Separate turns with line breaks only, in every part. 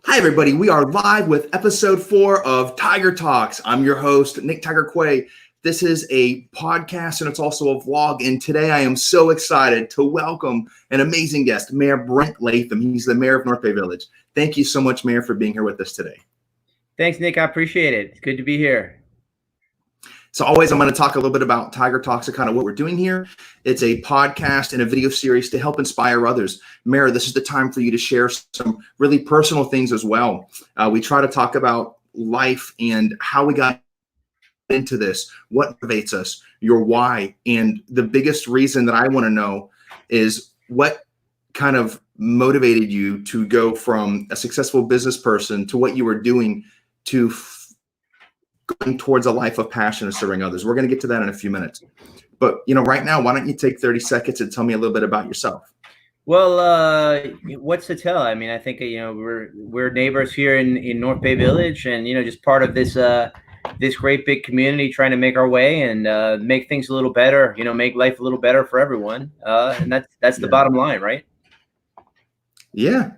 Hi, everybody. We are live with episode 4 of Tiger Talks. I'm your host, Nick Tiger Quay. This is a podcast and it's also a vlog. And today I am so excited to welcome an amazing guest, Mayor Brent Latham. He's the mayor of North Bay Village. Thank you so much, Mayor, for being here with us today.
Thanks, Nick. I appreciate it. It's good to be here.
So always, I'm going to talk a little bit about Tiger Talks and kind of what we're doing here. It's a podcast and a video series to help inspire others. Mayor, this is the time for you to share some really personal things as well. We try to talk about life and how we got into this, what motivates us, your why. And the biggest reason that I want to know is what kind of motivated you to go from a successful business person to what you were doing to going towards a life of passion and serving others. We're going to get to that in a few minutes. But, right now, why don't you take 30 seconds and tell me a little bit about yourself?
Well, what's to tell? I mean, I think, we're neighbors here in North Bay Village and, just part of this this great big community trying to make our way and make things a little better, make life a little better for everyone. And that's the bottom line, right?
Yeah.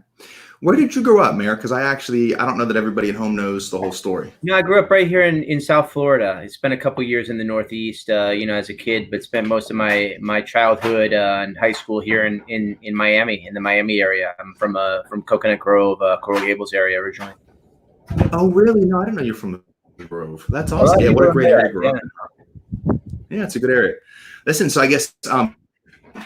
Where did you grow up, Mayor? Because I don't know that everybody at home knows the whole story.
I grew up right here in South Florida. I spent a couple years in the Northeast, as a kid, but spent most of my childhood and high school here in Miami, in the Miami area. I'm from Coconut Grove, Coral Gables area originally.
Oh, really? No, I didn't know you're from the Grove. That's awesome. Yeah, what a great area to grow up in. Yeah, it's a good area. Listen, so I guess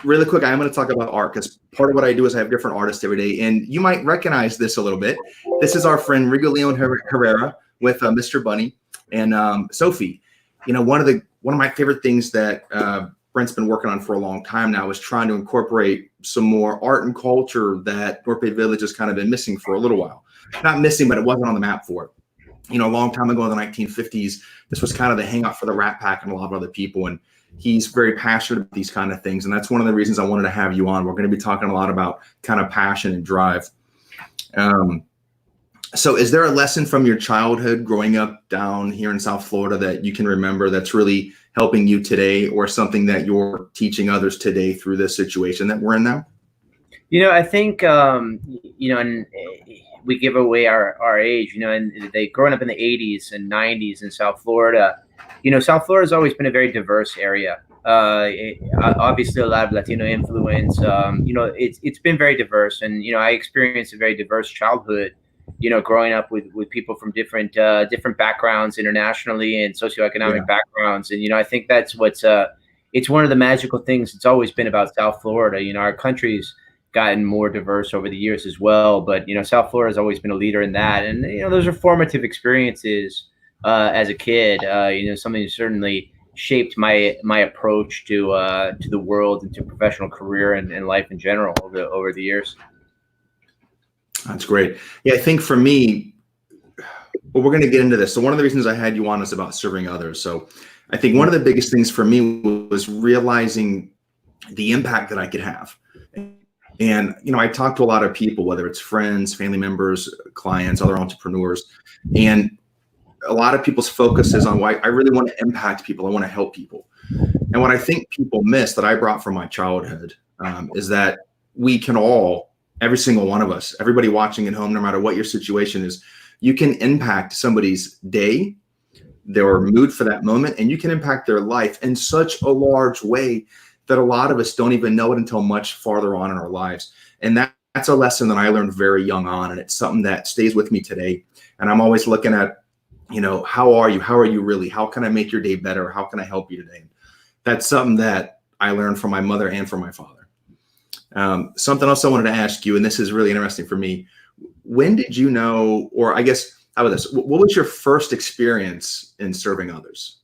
really quick, I'm going to talk about art because part of what I do is I have different artists every day, and you might recognize this a little bit. This is our friend Rigo Leon Herrera with Mr. Bunny and Sophie. One of my favorite things that Brent's been working on for a long time now is trying to incorporate some more art and culture that North Bay Village has kind of been missing for a little while. Not missing, but it wasn't on the map for it. A long time ago in the 1950s, this was kind of the hangout for the Rat Pack and a lot of other people, and he's very passionate about these kind of things. And that's one of the reasons I wanted to have you on. We're going to be talking a lot about kind of passion and drive. So is there a lesson from your childhood growing up down here in South Florida that you can remember that's really helping you today, or something that you're teaching others today through this situation that we're in now?
I think, and we give away our age, and they growing up in the 80s and 90s in South Florida. South Florida has always been a very diverse area. Obviously, a lot of Latino influence. It's been very diverse, and I experienced a very diverse childhood. Growing up with people from different backgrounds internationally and socioeconomic backgrounds, and I think that's what's it's one of the magical things. It's always been about South Florida. Our country's gotten more diverse over the years as well, but South Florida has always been a leader in that, and those are formative experiences. As a kid, something that certainly shaped my approach to the world and to professional career and life in general over the years.
That's great. Yeah, I think for me, well, we're going to get into this. So one of the reasons I had you on is about serving others. So I think one of the biggest things for me was realizing the impact that I could have. And, I talk to a lot of people, whether it's friends, family members, clients, other entrepreneurs, and a lot of people's focus is on why I really want to impact people. I want to help people. And what I think people miss that I brought from my childhood is that we can all, every single one of us, everybody watching at home, no matter what your situation is, you can impact somebody's day, their mood for that moment, and you can impact their life in such a large way that a lot of us don't even know it until much farther on in our lives. And that's a lesson that I learned very young on, and it's something that stays with me today. And I'm always looking at, how are you? How are you really? How can I make your day better? How can I help you today? That's something that I learned from my mother and from my father. Something else I wanted to ask you, and this is really interesting for me. When did you know, or I guess, how about this? What was your first experience in serving others?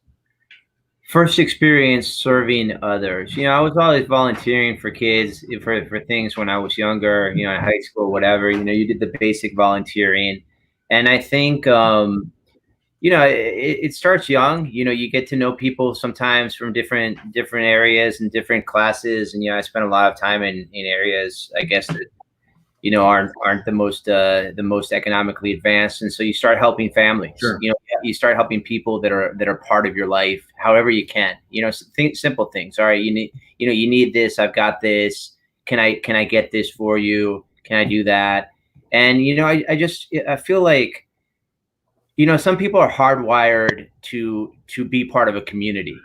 First experience serving others. I was always volunteering for kids for things when I was younger, in high school, whatever. You did the basic volunteering. And I think it starts young. You get to know people sometimes from different areas and different classes. And, I spent a lot of time in areas, I guess, that, aren't the most economically advanced. And so you start helping families.
Sure.
You start helping people that are part of your life, however you can. Simple things. All right, you need this. I've got this. Can I get this for you? Can I do that? And, I feel like, some people are hardwired to be part of a community,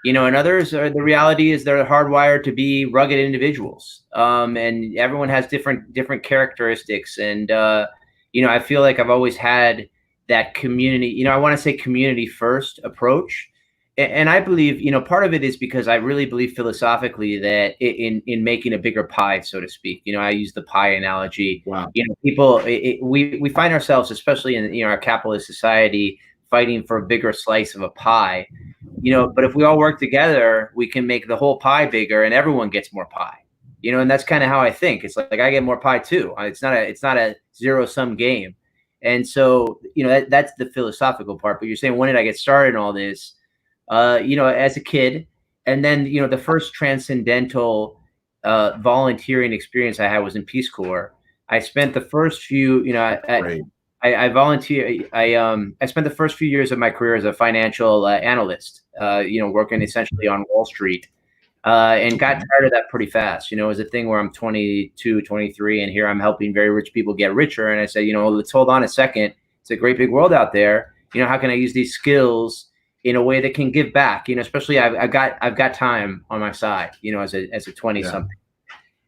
and others are, the reality is they're hardwired to be rugged individuals. And everyone has different characteristics. And, I feel like I've always had that community, I want to say community first approach. And I believe, part of it is because I really believe philosophically that in making a bigger pie, so to speak. I use the pie analogy.
Wow.
People, we find ourselves, especially in our capitalist society, fighting for a bigger slice of a pie. But if we all work together, we can make the whole pie bigger, and everyone gets more pie. And that's kind of how I think. It's like I get more pie too. It's not a zero-sum game. And so, that's the philosophical part. But you're saying, when did I get started in all this? As a kid. And then, the first transcendental volunteering experience I had was in Peace Corps. I spent the first few, I volunteer. I spent the first few years of my career as a financial analyst, working essentially on Wall Street, and got tired of that pretty fast. It was a thing where I'm 22, 23, and here I'm helping very rich people get richer. And I said, let's hold on a second. It's a great big world out there. How can I use these skills in a way that can give back? Especially I've got time on my side, as a 20 something.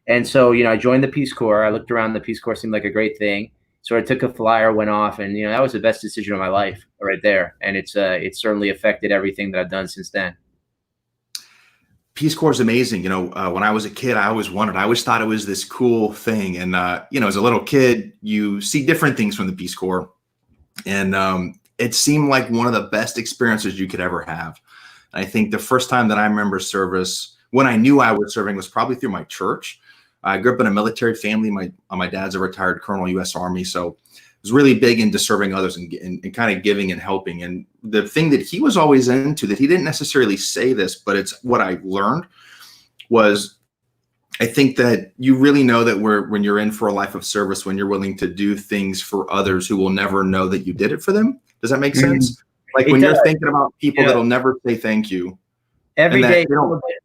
And so, I joined the Peace Corps. I looked around. The Peace Corps seemed like a great thing. So I took a flyer, went off, and that was the best decision of my life right there. And it's certainly affected everything that I've done since then.
Peace Corps is amazing. When I was a kid, I always thought it was this cool thing. And, as a little kid, you see different things from the Peace Corps. And it seemed like one of the best experiences you could ever have. I think the first time that I remember service, when I knew I was serving, was probably through my church. I grew up in a military family. My dad's a retired colonel, U.S. Army. So I was really big into serving others and kind of giving and helping. And the thing that he was always into, that he didn't necessarily say this, but it's what I learned, was I think that you really know that when you're in for a life of service, when you're willing to do things for others who will never know that you did it for them. Does that make sense? Like when you're thinking about people that'll never say thank you.
Every day.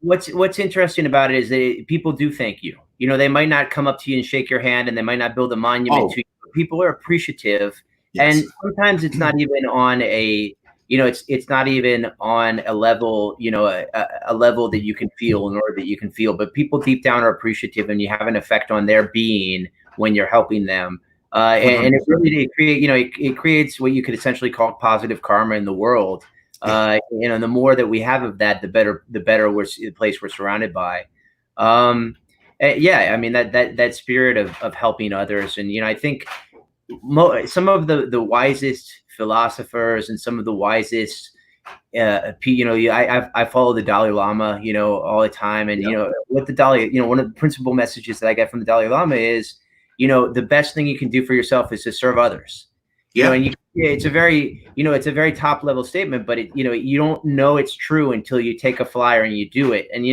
What's interesting about it is that people do thank you. They might not come up to you and shake your hand, and they might not build a monument to you. People are appreciative. Yes. And sometimes it's not even on a, it's not even on a level, a level that you can feel, in order that you can feel. But people deep down are appreciative, and you have an effect on their being when you're helping them. And it really it creates what you could essentially call positive karma in the world. The more that we have of that, the better the place we're surrounded by. That spirit of helping others. And, I think some of the wisest philosophers and some of the wisest, I follow the Dalai Lama, all the time. And, what the Dalai, one of the principal messages that I get from the Dalai Lama is, the best thing you can do for yourself is to serve others. And it's a very top level statement, but you don't know it's true until you take a flyer and you do it. And,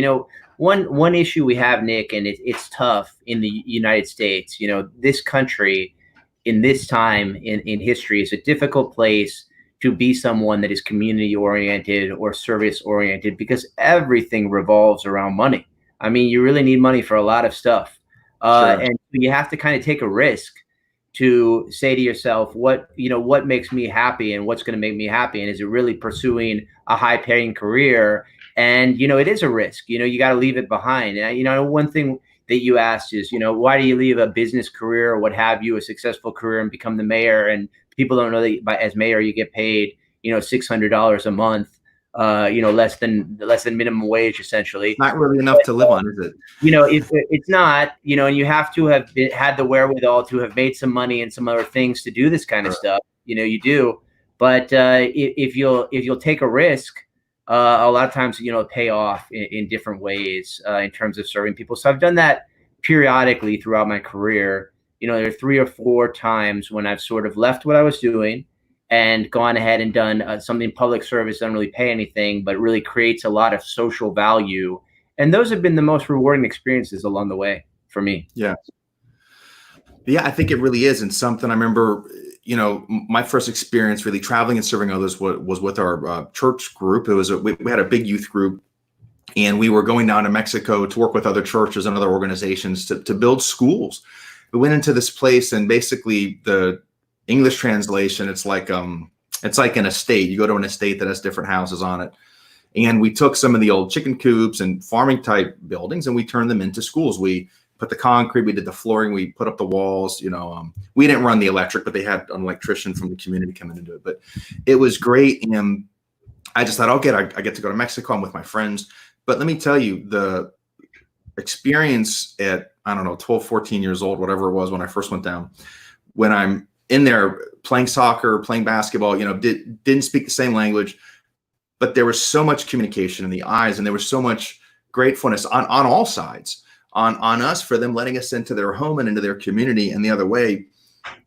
one issue we have, Nick, and it's tough in the United States, this country in this time in history is a difficult place to be someone that is community oriented or service oriented, because everything revolves around money. I mean, you really need money for a lot of stuff. Sure. And you have to kind of take a risk to say to yourself, what makes me happy and what's going to make me happy? And is it really pursuing a high paying career? And, it is a risk, you got to leave it behind. And, one thing that you asked is, why do you leave a business career or what have you, a successful career, and become the mayor? And people don't know that as mayor, you get paid, $600 a month, less than minimum wage, essentially.
Not really enough to live on, is it?
If it's not, and you have to have had the wherewithal to have made some money and some other things to do this kind of stuff. You do. But if you'll take a risk, a lot of times, pay off in different ways in terms of serving people. So I've done that periodically throughout my career. There are 3 or 4 times when I've sort of left what I was doing and gone ahead and done something public service, doesn't really pay anything, but really creates a lot of social value. And those have been the most rewarding experiences along the way for me.
Yeah. Yeah, I think it really is. And something I remember, my first experience really traveling and serving others was with our church group. It was we had a big youth group, and we were going down to Mexico to work with other churches and other organizations to build schools. we went into this place, and basically the English translation, it's like an estate. You go to an estate that has different houses on it. And we took some of the old chicken coops and farming type buildings, and we turned them into schools. We put the concrete, we did the flooring, we put up the walls. We didn't run the electric, but they had an electrician from the community coming into it. But it was great. And I just thought, I get to go to Mexico. I'm with my friends. But let me tell you, the experience at, I don't know, 12, 14 years old, whatever it was when I first went down, when I'm in there playing soccer, playing basketball, didn't speak the same language, but there was so much communication in the eyes, and there was so much gratefulness on all sides, on us for them letting us into their home and into their community, and the other way.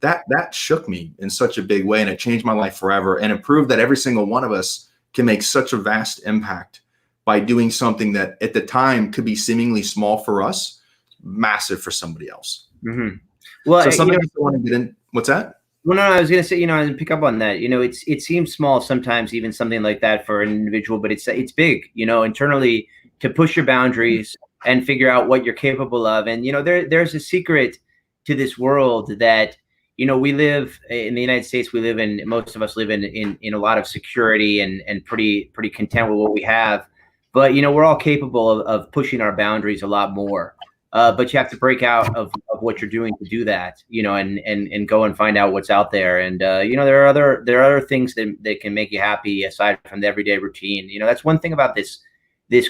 That shook me in such a big way, and it changed my life forever, and it proved that every single one of us can make such a vast impact by doing something that at the time could be seemingly small for us, massive for somebody else.
Mm-hmm. Well,
so something I want to get in. What's that?
Well, no, I was going to say, and pick up on that. It seems small sometimes, even something like that for an individual, but it's big. Internally, to push your boundaries and figure out what you're capable of. And there's a secret to this world that we live in the United States. Most of us live in a lot of security and pretty content with what we have. But we're all capable of pushing our boundaries a lot more. But you have to break out of what you're doing to do that, and go and find out what's out there. And there are other things that can make you happy aside from the everyday routine. That's one thing about this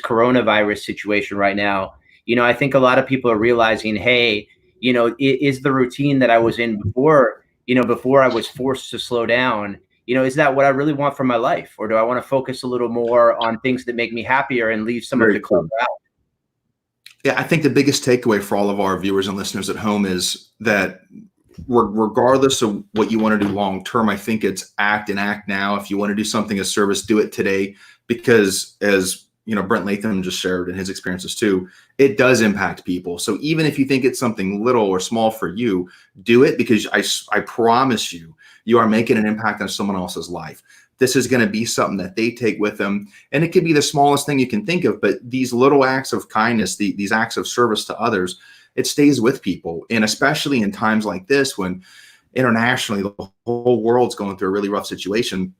coronavirus situation right now. I think a lot of people are realizing, hey, is the routine that I was in before I was forced to slow down, is that what I really want for my life? Or do I want to focus a little more on things that make me happier and leave some of the clutter out?
Yeah, I think the biggest takeaway for all of our viewers and listeners at home is that regardless of what you want to do long term, I think it's act now. If you want to do something as service, do it today, because as Brent Latham just shared in his experiences too, it does impact people. So even if you think it's something little or small for you, do it, because I promise you, you are making an impact on someone else's life. This is going to be something that they take with them. And it could be the smallest thing you can think of, but these little acts of kindness, these acts of service to others, it stays with people. And especially in times like this, when internationally the whole world's going through a really rough situation,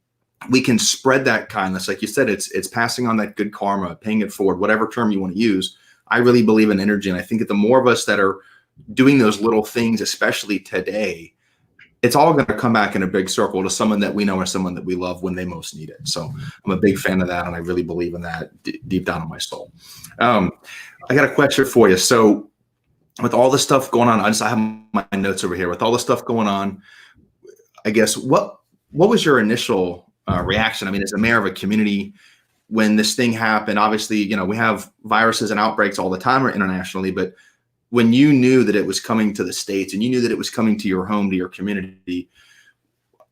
we can spread that kindness. Like you said, it's passing on that good karma, paying it forward, whatever term you want to use. I really believe in energy. And I think that the more of us that are doing those little things, especially today, it's all going to come back in a big circle to someone that we know or someone that we love when they most need it. So I'm a big fan of that, and I really believe in that deep down in my soul. I got a question for you. So with all the stuff going on, I have my notes over here. With all the stuff going on, I guess, what was your initial reaction? I mean, as a mayor of a community, when this thing happened, obviously, we have viruses and outbreaks all the time internationally, but when you knew that it was coming to the States and you knew that it was coming to your home, to your community,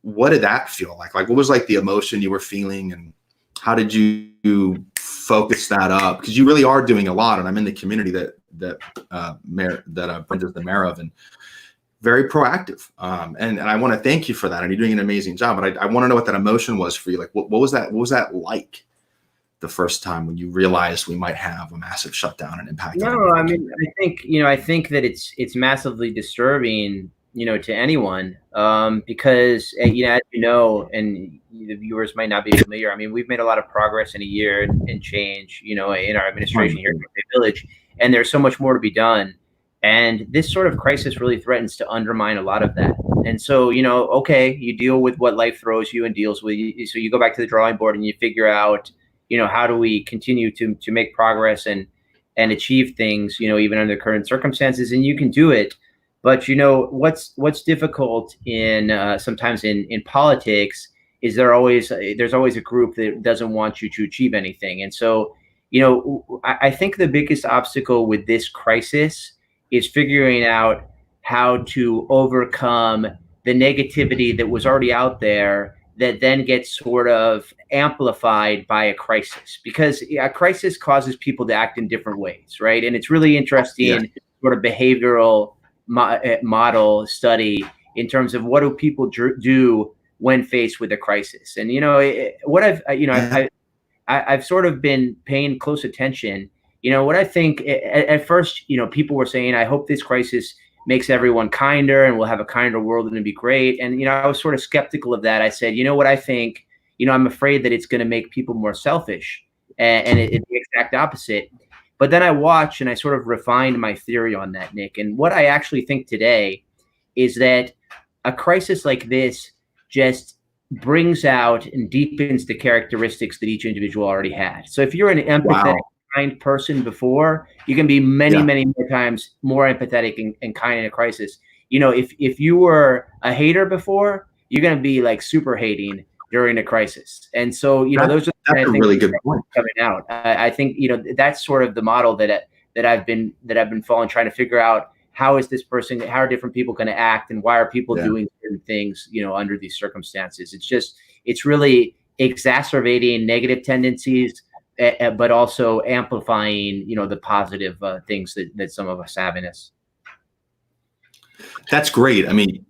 what did that feel like? Like, what was like the emotion you were feeling, and how did you focus that up? Because you really are doing a lot, and I'm in the community that Brent is the mayor of, and very proactive. And I want to thank you for that. And you're doing an amazing job. But I want to know what that emotion was for you. Like, what was that? What was that like the first time when you realized we might have a massive shutdown and impact?
No, I mean, I think that it's massively disturbing, to anyone, because, as and the viewers might not be familiar. I mean, we've made a lot of progress in a year and change, in our administration here in Quay Village, and there's so much more to be done. And this sort of crisis really threatens to undermine a lot of that. And so, okay, you deal with what life throws you and deals with you. So you go back to the drawing board and you figure out, how do we continue to make progress and achieve things, even under current circumstances, and you can do it. But, what's difficult in sometimes in politics is there's always a group that doesn't want you to achieve anything. And so, I think the biggest obstacle with this crisis is figuring out how to overcome the negativity that was already out there that then gets sort of amplified by a crisis, because a crisis causes people to act in different ways, right? And it's really interesting sort of behavioral model study in terms of what do people do when faced with a crisis. And, what I've sort of been paying close attention. What I think at first, people were saying, I hope this crisis makes everyone kinder and we'll have a kinder world and it'd be great. And, you know, I was sort of skeptical of that. I said, you know what, I think, you know, I'm afraid that it's going to make people more selfish, and it's the exact opposite. But then I watched and I sort of refined my theory on that, Nick. And what I actually think today is that a crisis like this just brings out and deepens the characteristics that each individual already had. So if you're an empathetic, kind person before, you can be many more times more empathetic and kind in a crisis. You know, if you were a hater before, you're going to be like super hating during a crisis. And so, you know, those are
that's a really good point
coming out. I think, you know, that's sort of the model that I've been following, trying to figure out how is this person, how are different people going to act, and why are people doing certain things, you know, under these circumstances. It's really exacerbating negative tendencies, but also amplifying, you know, the positive things that some of us have in us.
That's great. I mean,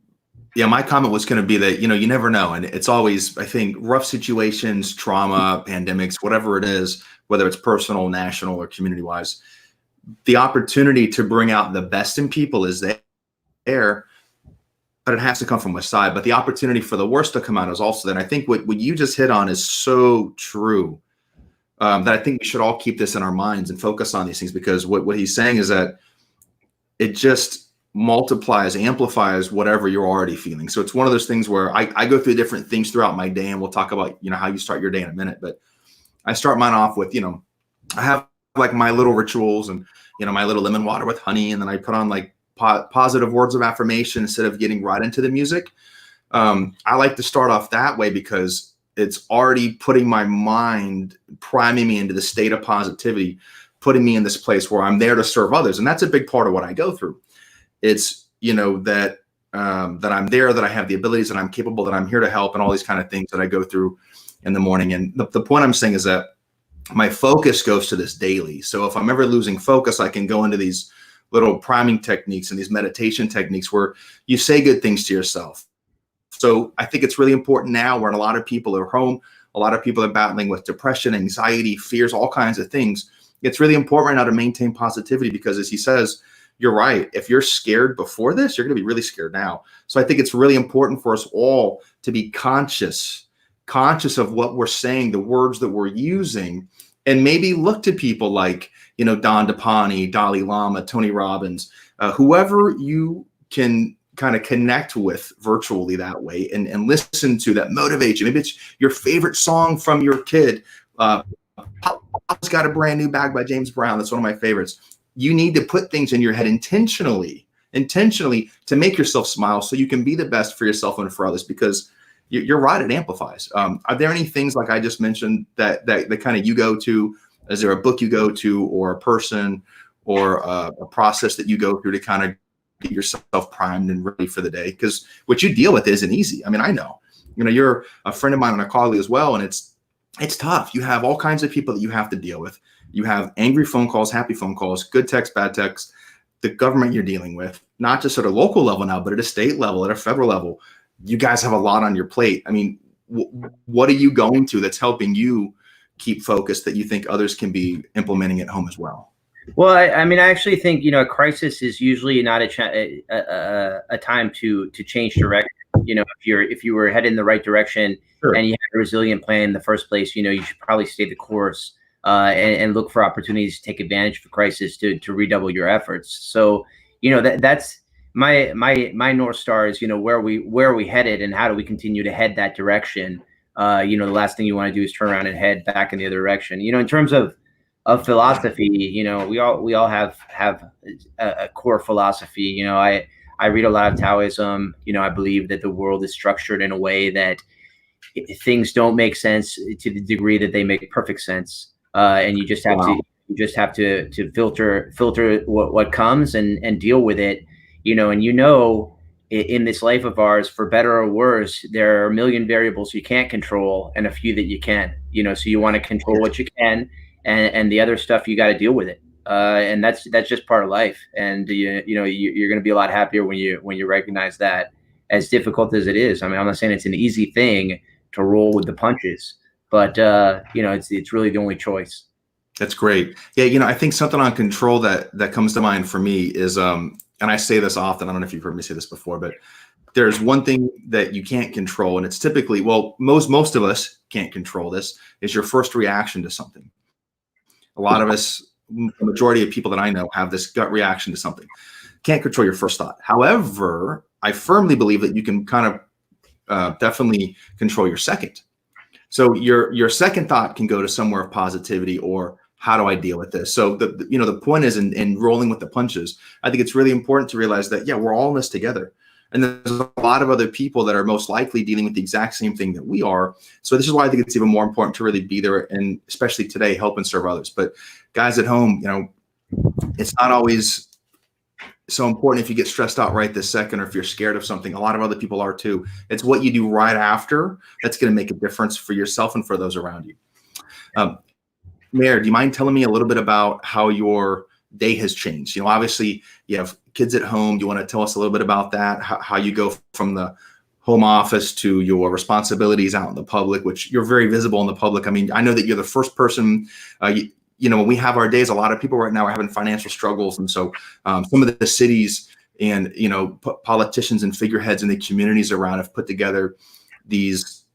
yeah, my comment was going to be that, you know, you never know. And it's always, I think, rough situations, trauma, pandemics, whatever it is, whether it's personal, national, or community-wise, the opportunity to bring out the best in people is there, but it has to come from a side. But the opportunity for the worst to come out is also there. And I think what you just hit on is so true. That I think we should all keep this in our minds and focus on these things, because what he's saying is that it just multiplies, amplifies whatever you're already feeling. So it's one of those things where I go through different things throughout my day, and we'll talk about, you know, how you start your day in a minute. But I start mine off with, you know, I have like my little rituals and, you know, my little lemon water with honey. And then I put on like positive words of affirmation instead of getting right into the music. I like to start off that way because it's already putting my mind, priming me into the state of positivity, putting me in this place where I'm there to serve others. And that's a big part of what I go through. It's, you know, that I'm there, that I have the abilities, that I'm capable, that I'm here to help, and all these kind of things that I go through in the morning. And the point I'm saying is that my focus goes to this daily. So if I'm ever losing focus, I can go into these little priming techniques and these meditation techniques where you say good things to yourself. So I think it's really important now, where a lot of people are home, a lot of people are battling with depression, anxiety, fears, all kinds of things. It's really important right now to maintain positivity, because as he says, you're right. If you're scared before this, you're going to be really scared now. So I think it's really important for us all to be conscious of what we're saying, the words that we're using, and maybe look to people like, you know, Don DePani, Dalai Lama, Tony Robbins, whoever you can kind of connect with virtually that way, and listen to that motivate you. Maybe it's your favorite song from your kid. Papa's Got a Brand New Bag by James Brown. That's one of my favorites. You need to put things in your head intentionally to make yourself smile, so you can be the best for yourself and for others, because you're right, it amplifies. Are there any things like I just mentioned that kind of you go to? Is there a book you go to, or a person, or a process that you go through to kind of get yourself primed and ready for the day? Because what you deal with isn't easy. I mean, I know, you know, you're a friend of mine and a colleague as well, and it's tough. You have all kinds of people that you have to deal with. You have angry phone calls, happy phone calls, good text, bad text, the government you're dealing with, not just at a local level now, but at a state level, at a federal level. You guys have a lot on your plate. I mean, what are you going to that's helping you keep focused that you think others can be implementing at home as well?
Well, I mean, I actually think, you know, a crisis is usually not a time to change direction. You know, if you were headed in the right direction, sure, and you had a resilient plan in the first place, you know, you should probably stay the course and look for opportunities to take advantage of a crisis to redouble your efforts. So, you know, that's my North Star is, you know, where are we headed, and how do we continue to head that direction? You know, the last thing you want to do is turn around and head back in the other direction. You know, in terms of philosophy, you know, we all have a core philosophy. You know, I read a lot of Taoism. You know, I believe that the world is structured in a way that things don't make sense to the degree that they make perfect sense, and you just have to filter what comes and deal with it. You know, and you know, in this life of ours, for better or worse, there are a million variables you can't control and a few that you can. You know, so you want to control what you can, and the other stuff you got to deal with it. And that's just part of life. And you're going to be a lot happier when you recognize that, as difficult as it is. I mean, I'm not saying it's an easy thing to roll with the punches, but you know, it's really the only choice.
That's great. Yeah, you know, I think something on control that comes to mind for me is and I say this often, I don't know if you've heard me say this before, but there's one thing that you can't control, and it's typically, well, most of us can't control this, is your first reaction to something. A lot of us, the majority of people that I know, have this gut reaction to something. Can't control your first thought. However, I firmly believe that you can kind of definitely control your second. So your second thought can go to somewhere of positivity, or how do I deal with this? So the point is in rolling with the punches. I think it's really important to realize that, yeah, we're all in this together. And there's a lot of other people that are most likely dealing with the exact same thing that we are. So this is why I think it's even more important to really be there, and especially today, help and serve others. But guys at home, it's not always so important if you get stressed out right this second, or if you're scared of something. A lot of other people are too. It's what you do right after that's going to make a difference for yourself and for those around you. Mayor, do you mind telling me a little bit about how your day has changed? Obviously you have kids at home. Do you want to tell us a little bit about that? How you go from the home office to your responsibilities out in the public, which you're very visible in the public. I mean, I know that you're the first person, when we have our days, a lot of people right now are having financial struggles. And so some of the cities and, politicians and figureheads in the communities around have put together these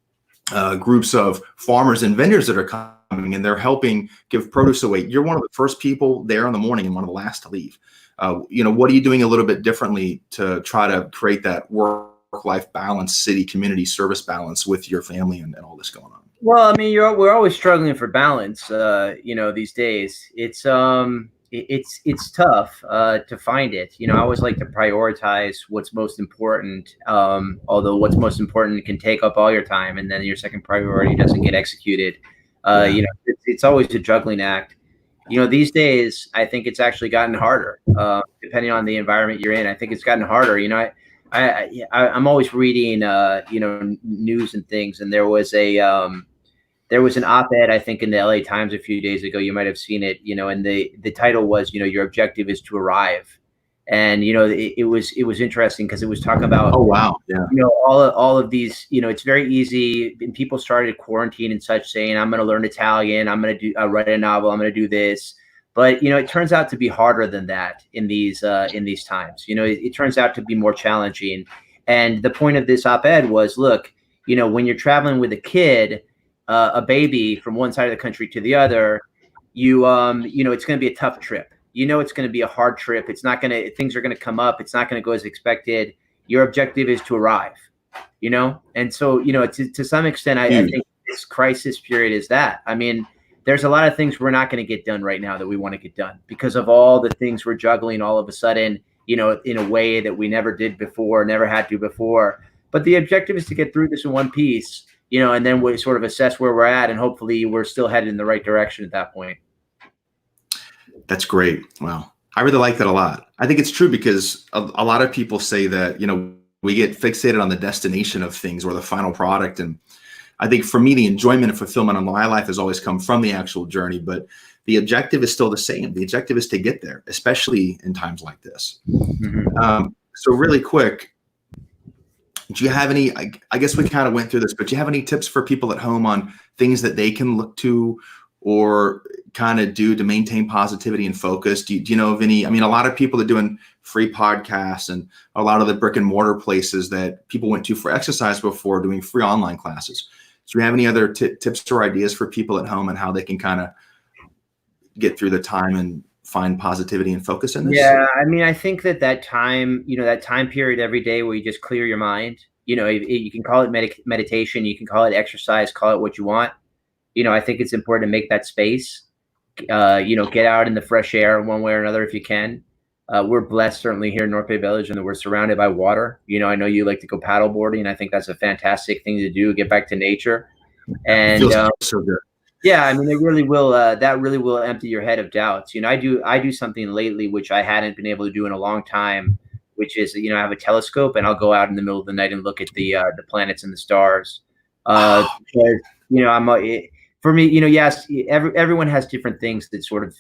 groups of farmers and vendors that are coming, and they're helping give produce away. You're one of the first people there in the morning and one of the last to leave. What are you doing a little bit differently to try to create that work-life balance, city, community service balance with your family and all this going on?
Well, I mean, we're always struggling for balance. These days, it's tough to find it. I always like to prioritize what's most important. Although what's most important can take up all your time, and then your second priority doesn't get executed. It's always a juggling act. These days, I think it's actually gotten harder, depending on the environment you're in. I think it's gotten harder. I'm always reading, news and things. And there was an op-ed, I think, in the LA Times a few days ago. You might have seen it, and the title was, your objective is to arrive. And, it was interesting because it was talking about,
oh, wow. Yeah.
all of these, it's very easy. And people started quarantine and such, saying, I'm going to learn Italian. I'm going to write a novel. I'm going to do this. But, it turns out to be harder than that in these times. It turns out to be more challenging. And the point of this op-ed was, look, when you're traveling with a kid, a baby from one side of the country to the other, it's going to be a tough trip. It's going to be a hard trip. Things are going to come up. It's not going to go as expected. Your objective is to arrive, And so, to some extent, I think this crisis period is that. I mean, there's a lot of things we're not going to get done right now that we want to get done because of all the things we're juggling all of a sudden, in a way that we never did before, never had to before. But the objective is to get through this in one piece, and then we sort of assess where we're at, and hopefully we're still headed in the right direction at that point.
That's great. Wow. I really like that a lot. I think it's true because a lot of people say that, we get fixated on the destination of things or the final product. And I think for me, the enjoyment and fulfillment in my life has always come from the actual journey, but the objective is still the same. The objective is to get there, especially in times like this. Mm-hmm. So really quick, do you have any, I guess we kind of went through this, but do you have any tips for people at home on things that they can look to or kind of do to maintain positivity and focus? Do you know of any? I mean, a lot of people are doing free podcasts, and a lot of the brick and mortar places that people went to for exercise before doing free online classes. Do you have any other tips or ideas for people at home and how they can kind of get through the time and find positivity and focus in this?
Yeah, I mean, I think that time, that time period every day where you just clear your mind, you can call it meditation, you can call it exercise, call it what you want. I think it's important to make that space, get out in the fresh air one way or another if you can. We're blessed, certainly here in North Bay Village, and that we're surrounded by water. I know you like to go paddle boarding. I think that's a fantastic thing to do, get back to nature. And
feels so good.
Yeah, I mean, it really will. That really will empty your head of doubts. I do something lately which I hadn't been able to do in a long time, which is, I have a telescope and I'll go out in the middle of the night and look at the planets and the stars. Because, for me, yes, everyone has different things that sort of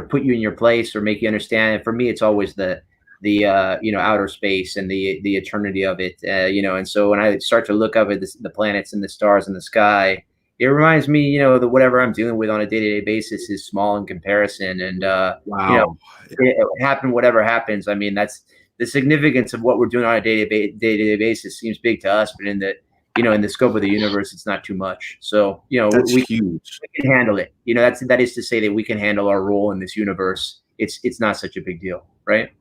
put you in your place or make you understand. And for me, it's always the outer space and the eternity of it, and so when I start to look up at the planets and the stars in the sky, it reminds me, you know, that whatever I'm dealing with on a day-to-day basis is small in comparison. And, you know,
Wow.
it happen, whatever happens. I mean, that's the significance of what we're doing on a day-to-day basis seems big to us, but in the, you know, in the scope of the universe, it's not too much. So, you know,
That's huge.
we can handle it. You know, that is to say that we can handle our role in this universe. It's not such a big deal, right?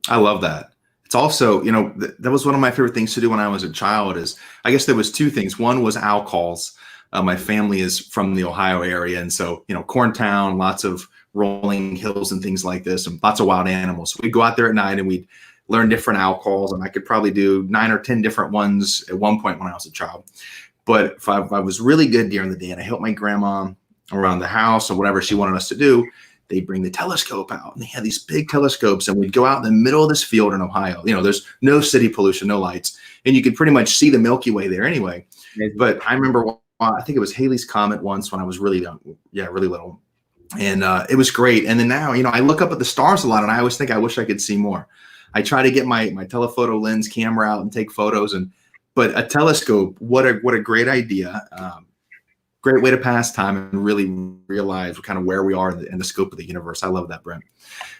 I love that. It's also, you know, that was one of my favorite things to do when I was a child is, I guess there was two things. One was owl calls. My family is from the Ohio area. And so, you know, corn town, lots of rolling hills and things like this, and lots of wild animals. So we'd go out there at night and we'd learn different owl calls. And I could probably do 9 or 10 different ones at one point when I was a child. But if I was really good during the day and I helped my grandma around the house or whatever she wanted us to do, they'd bring the telescope out, and they had these big telescopes, and we'd go out in the middle of this field in Ohio. You know, there's no city pollution, no lights, and you could pretty much see the Milky Way there anyway. But I remember, I think it was Halley's Comet once when I was really young, really little, and it was great. And then now, you know, I look up at the stars a lot, and I always think I wish I could see more. I try to get my telephoto lens camera out and take photos, but a telescope, what a great idea. Great way to pass time and really realize kind of where we are in the scope of the universe. I love that, Brent.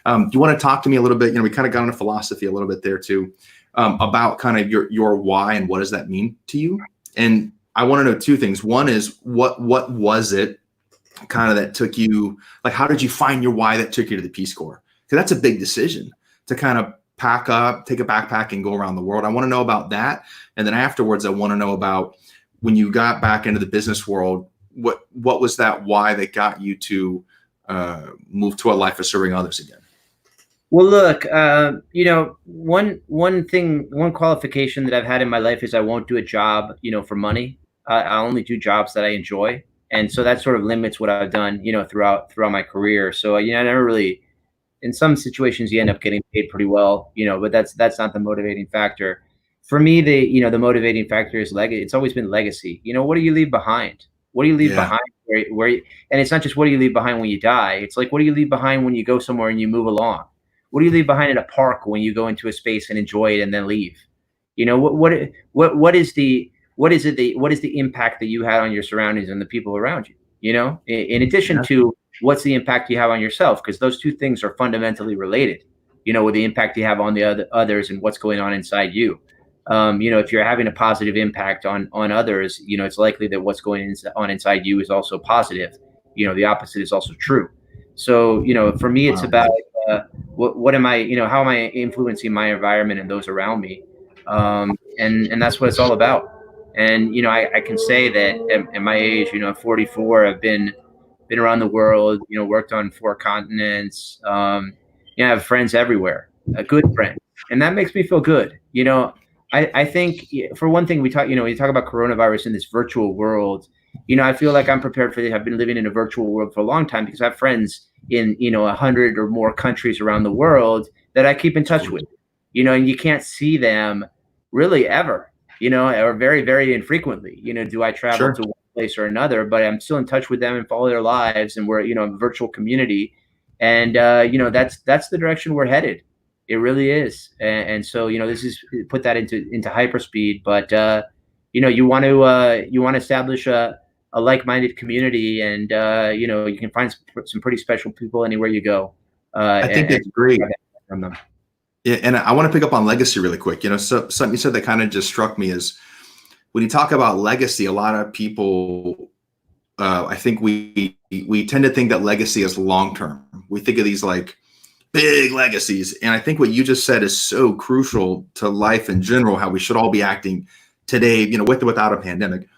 Do you want to talk to me a little bit? You know, we kind of got into philosophy a little bit there too, about kind of your why and what does that mean to you? And I want to know two things. One is what was it kind of that took you, like, how did you find your why that took you to the Peace Corps? Because that's a big decision to kind of pack up, take a backpack and go around the world. I want to know about that. And then afterwards, I want to know about when you got back into the business world, what was that why that got you to move to a life of serving others again?
Well, look, you know, one qualification that I've had in my life is I won't do a job, you know, for money. I only do jobs that I enjoy, and so that sort of limits what I've done, you know, throughout my career. So, you know, I never really, in some situations, you end up getting paid pretty well, you know, but that's not the motivating factor. For me, the motivating factor is legacy. It's always been legacy. You know, what do you leave behind? What do you leave behind? And it's not just what do you leave behind when you die. It's like, what do you leave behind when you go somewhere and you move along? What do you leave behind in a park when you go into a space and enjoy it and then leave? You know, what is the impact that you had on your surroundings and the people around you? You know, in addition to what's the impact you have on yourself, because those two things are fundamentally related. You know, with the impact you have on the others and what's going on inside you. You know, if you're having a positive impact on others, you know, it's likely that what's going on inside you is also positive. You know, the opposite is also true. So, you know, for me, it's about what am I, you know, how am I influencing my environment and those around me? And that's what it's all about. And, you know, I can say that at my age, you know, 44, I've been around the world, you know, worked on 4 continents. You know, I have friends everywhere, a good friend. And that makes me feel good. You know, I think for one thing, we talk about coronavirus in this virtual world. You know, I feel like I'm prepared for it. I've been living in a virtual world for a long time because I have friends in, you know, 100 or more countries around the world that I keep in touch with, you know, and you can't see them really ever, you know, or very, very infrequently. You know, do I travel to one place or another, but I'm still in touch with them and follow their lives. And we're, you know, a virtual community. And, you know, that's the direction we're headed. It really is. And so, you know, this is put that into hyperspeed, but, you know, you want to establish a like-minded community, and, you know, you can find some pretty special people anywhere you go.
I think that's great. From them. Yeah. And I want to pick up on legacy really quick. You know, so something you said that kind of just struck me is when you talk about legacy, a lot of people, I think we tend to think that legacy is long-term. We think of these like big legacies. And I think what you just said is so crucial to life in general, how we should all be acting today, you know, with or without a pandemic.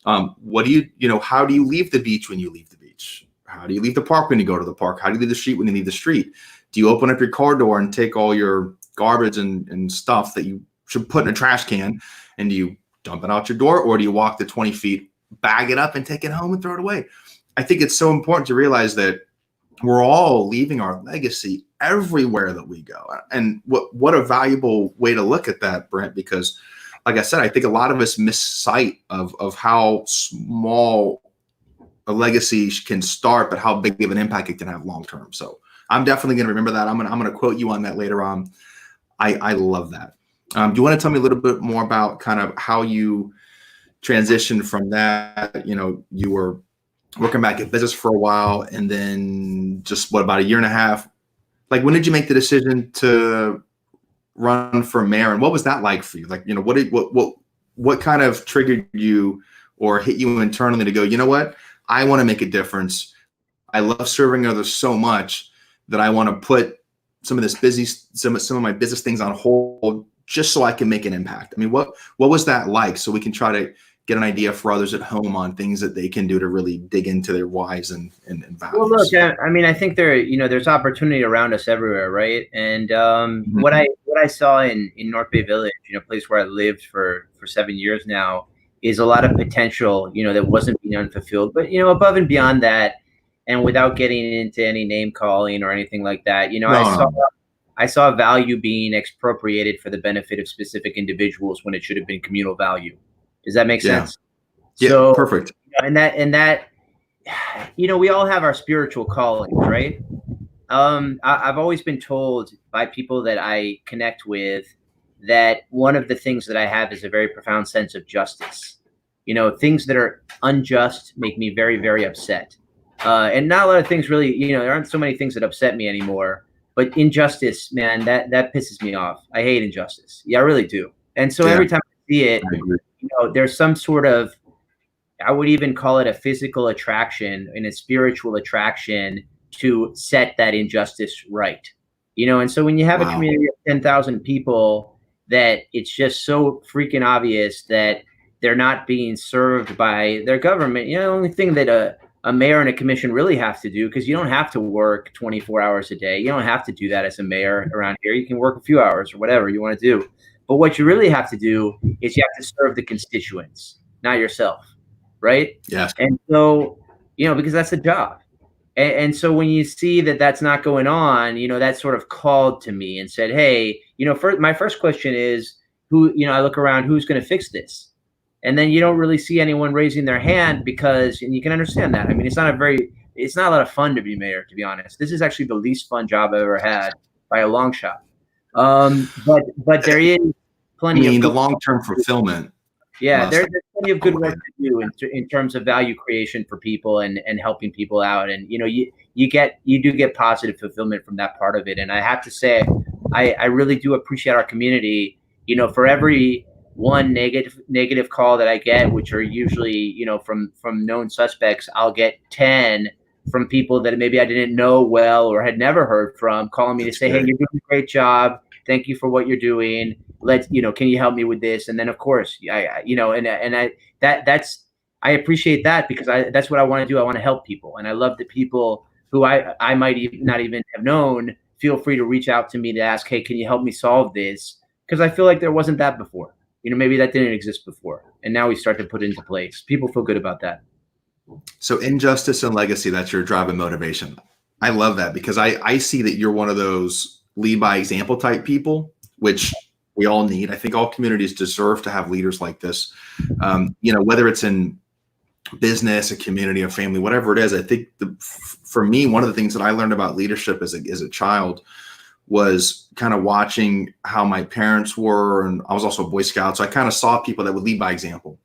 What do you know, how do you leave the beach when you leave the beach? How do you leave the park when you go to the park? How do you leave the street when you leave the street? Do you open up your car door and take all your garbage and stuff that you should put in a trash can, and do you dump it out your door, or do you walk the 20 feet, bag it up and take it home and throw it away? I think it's so important to realize that we're all leaving our legacy everywhere that we go. And what a valuable way to look at that, Brent, because like I said, I think a lot of us miss sight of how small a legacy can start, but how big of an impact it can have long-term. So I'm definitely going to remember that. I'm going to quote you on that later on. I love that. Do you want to tell me a little bit more about kind of how you transitioned from that, you were working back at business for a while, and then just about a year and a half. Like, when did you make the decision to run for mayor, and what was that like for you? Like, what kind of triggered you or hit you internally to go, you know what, I want to make a difference. I love serving others so much that I want to put some of my business things on hold just so I can make an impact. I mean, what was that like, so we can try to get an idea for others at home on things that they can do to really dig into their whys and values?
Well, look, I mean, I think there's opportunity around us everywhere, right? And what I saw in North Bay Village, place where I lived for 7 years now, is a lot of potential, that wasn't being unfulfilled. But above and beyond that, and without getting into any name calling or anything like that, I saw value being expropriated for the benefit of specific individuals when it should have been communal value. Does that make sense?
Yeah,
so,
perfect.
And that, we all have our spiritual callings, right? I've always been told by people that I connect with that one of the things that I have is a very profound sense of justice. Things that are unjust make me very, very upset. And not a lot of things really, there aren't so many things that upset me anymore. But injustice, man, that pisses me off. I hate injustice. Yeah, I really do. And so every time I see it, there's some sort of, I would even call it a physical attraction and a spiritual attraction to set that injustice right. And so when you have a community of 10,000 people that it's just so freaking obvious that they're not being served by their government, the only thing that a mayor and a commission really have to do, because you don't have to work 24 hours a day. You don't have to do that as a mayor around here. You can work a few hours or whatever you want to do. But what you really have to do is you have to serve the constituents, not yourself, right?
Yes.
And so, because that's the job. And so when you see that that's not going on, that sort of called to me and said, hey, my first question is who, I look around, who's going to fix this? And then you don't really see anyone raising their hand because, and you can understand that. I mean, it's not a lot of fun to be mayor, to be honest. This is actually the least fun job I've ever had by a long shot. But there is plenty of
the long-term fulfillment.
Yeah, there's plenty of good work to do in terms of value creation for people and helping people out. And, you do get positive fulfillment from that part of it. And I have to say, I really do appreciate our community. For every one negative call that I get, which are usually, from known suspects, I'll get 10 from people that maybe I didn't know well or had never heard from, calling me to say, hey, you're doing a great job. Thank you for what you're doing. Can you help me with this? And then of course, I appreciate that because that's what I want to do. I want to help people. And I love that people who I might not even have known feel free to reach out to me to ask, hey, can you help me solve this? Because I feel like there wasn't that before. Maybe that didn't exist before. And now we start to put it into place. People feel good about that.
So injustice and legacy, that's your drive and motivation. I love that because I see that you're one of those lead by example type people, which we all need. I think all communities deserve to have leaders like this. Whether it's in business, a community, a family, whatever it is. I think for me, one of the things that I learned about leadership as a child was kind of watching how my parents were. And I was also a Boy Scout. So I kind of saw people that would lead by example.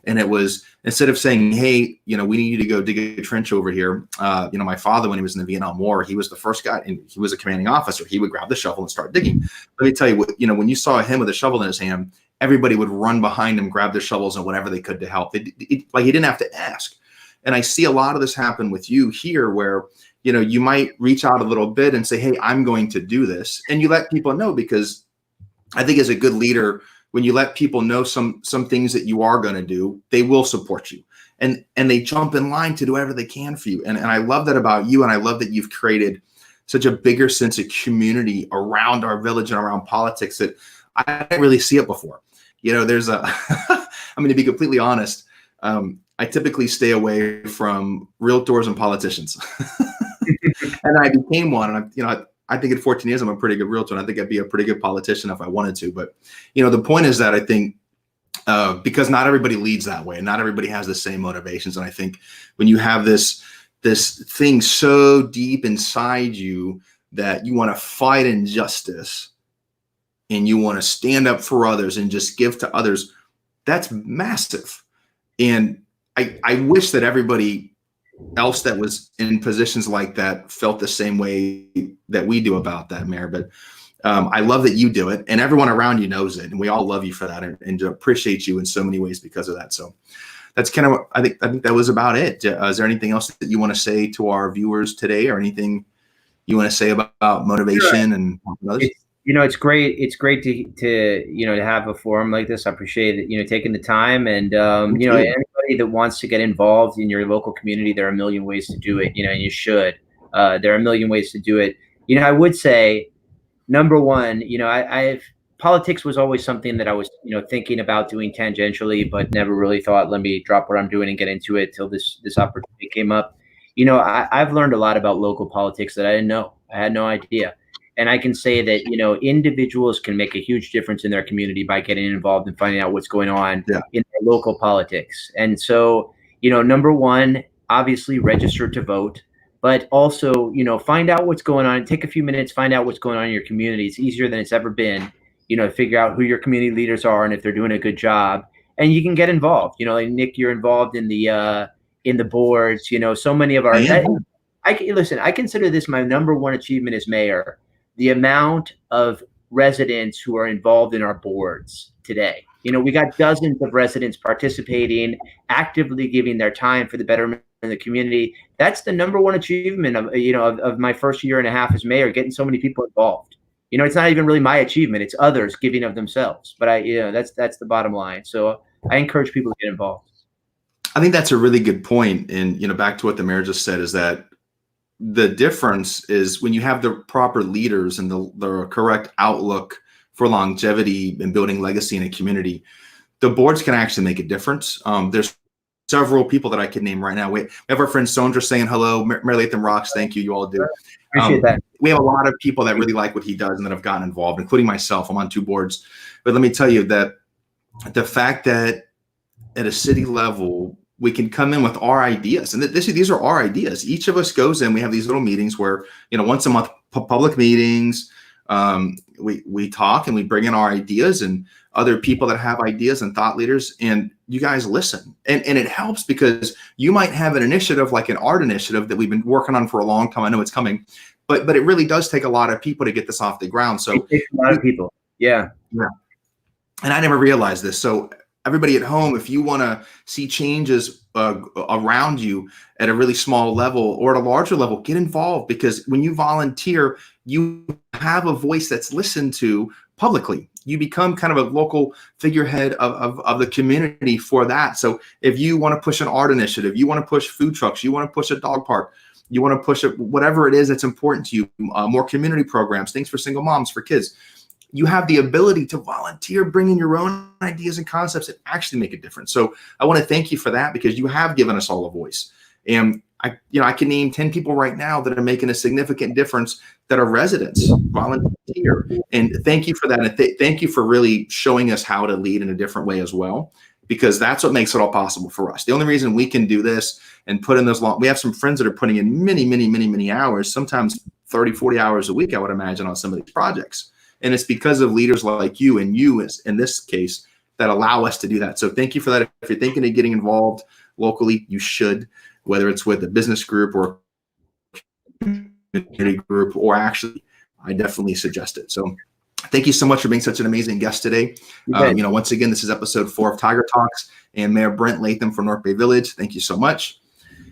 And it was, instead of saying, hey, we need you to go dig a trench over here. My father, when he was in the Vietnam War, he was the first guy and he was a commanding officer. He would grab the shovel and start digging. Let me tell you what, when you saw him with a shovel in his hand, everybody would run behind him, grab their shovels and whatever they could to help. Like he didn't have to ask. And I see a lot of this happen with you here where, you might reach out a little bit and say, hey, I'm going to do this. And you let people know, because I think as a good leader, when you let people know some things that you are going to do, they will support you and they jump in line to do whatever they can for you. And I love that about you. And I love that you've created such a bigger sense of community around our village and around politics that I didn't really see it before. There's I'm going to be completely honest. I typically stay away from realtors and politicians. And I became one. And I think in 14 years, I'm a pretty good realtor. And I think I'd be a pretty good politician if I wanted to. But, the point is that I think because not everybody leads that way and not everybody has the same motivations. And I think when you have this thing so deep inside you that you want to fight injustice and you want to stand up for others and just give to others, that's massive. And I wish that everybody else that was in positions like that felt the same way that we do about that, Mayor. But I love that you do it, and everyone around you knows it, and we all love you for that, and appreciate you in so many ways because of that. So that's kind of, I think that was about it. Is there anything else that you want to say to our viewers today, or anything you want to say about motivation and others?
It's great. It's great to have a forum like this. I appreciate it, taking the time, and anybody that wants to get involved in your local community, there are a million ways to do it. And you should. There are a million ways to do it. I would say, number one, I've politics was always something that I was, thinking about doing tangentially, but never really thought, let me drop what I'm doing and get into it till this opportunity came up. I've learned a lot about local politics that I didn't know. I had no idea. And I can say that, individuals can make a huge difference in their community by getting involved and finding out what's going on in their local politics. And so, number one, obviously register to vote, but also, find out what's going on. Take a few minutes, find out what's going on in your community. It's easier than it's ever been, to figure out who your community leaders are and if they're doing a good job. And you can get involved. Like Nick, you're involved in the boards. So many of our I consider this my number one achievement as mayor. The amount of residents who are involved in our boards today. We got dozens of residents participating, actively giving their time for the betterment of the community. That's the number one achievement of my first year and a half as mayor, getting so many people involved. It's not even really my achievement, it's others giving of themselves. But that's the bottom line. So I encourage people to get involved.
I think that's a really good point. And, back to what the mayor just said, is that the difference is when you have the proper leaders and the correct outlook for longevity and building legacy in a community, the boards can actually make a difference. There's several people that I could name right now. We have our friend Sondra saying hello. Mayor Latham rocks. Thank you. You all do.
Appreciate that.
We have a lot of people that really like what he does and that have gotten involved, including myself. I'm on 2 boards. But let me tell you that the fact that at a city level, we can come in with our ideas, and these are our ideas. Each of us goes in. We have these little meetings where, once a month, public meetings. We talk and we bring in our ideas and other people that have ideas and thought leaders, and you guys listen. And it helps because you might have an initiative like an art initiative that we've been working on for a long time. I know it's coming, but it really does take a lot of people to get this off the ground. So
it takes a lot of people. Yeah.
And I never realized this. So everybody at home, if you want to see changes around you at a really small level or at a larger level, get involved, because when you volunteer, you have a voice that's listened to publicly. You become kind of a local figurehead of the community for that. So if you want to push an art initiative, you want to push food trucks, you want to push a dog park, you want to push whatever it is that's important to you, more community programs, things for single moms, for kids, you have the ability to volunteer, bring in your own ideas and concepts that actually make a difference. So I want to thank you for that, because you have given us all a voice. And I can name 10 people right now that are making a significant difference that are residents, volunteer. And thank you for that. And thank you for really showing us how to lead in a different way as well, because that's what makes it all possible for us. The only reason we can do this and put in those we have some friends that are putting in many hours, sometimes 30, 40 hours a week, I would imagine, on some of these projects. And it's because of leaders like you, and you in this case, that allow us to do that. So thank you for that. If you're thinking of getting involved locally, you should, whether it's with a business group or community group, or actually, I definitely suggest it. So thank you so much for being such an amazing guest today. Once again, this is episode 4 of Tiger Talks, and Mayor Brent Latham from North Bay Village. Thank you so much.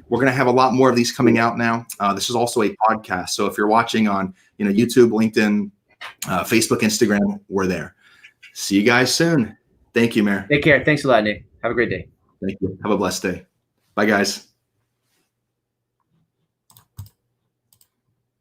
We're going to have a lot more of these coming out now. This is also a podcast. So if you're watching on YouTube, LinkedIn, Facebook, Instagram, we're there. See you guys soon. Thank you, Mayor.
Take care. Thanks a lot, Nick. Have a great day.
Thank you. Have a blessed day. Bye, guys.